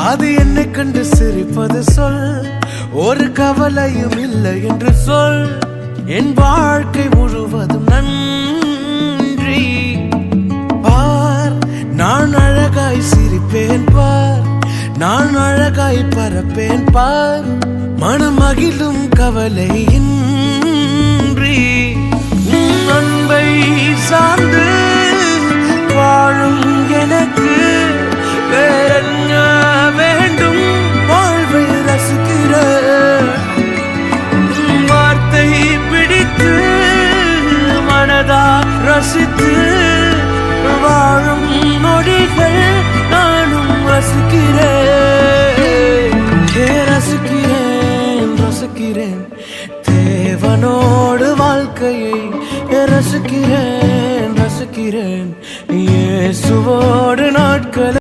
அது என்னை கண்டு சிரிப்பது சொல், ஒரு கவலையும் இல்லை என்று சொல். என் வாழ்க்கை முழுவதும் நன்றி. பார், நான் அழகாய் சிரிப்பேன் பார், நான் அழகாய் பறப்பேன் பார், மனமகிழும் கவலை இன்றி. அன்பை சார்ந்து வாழும் எனக்கு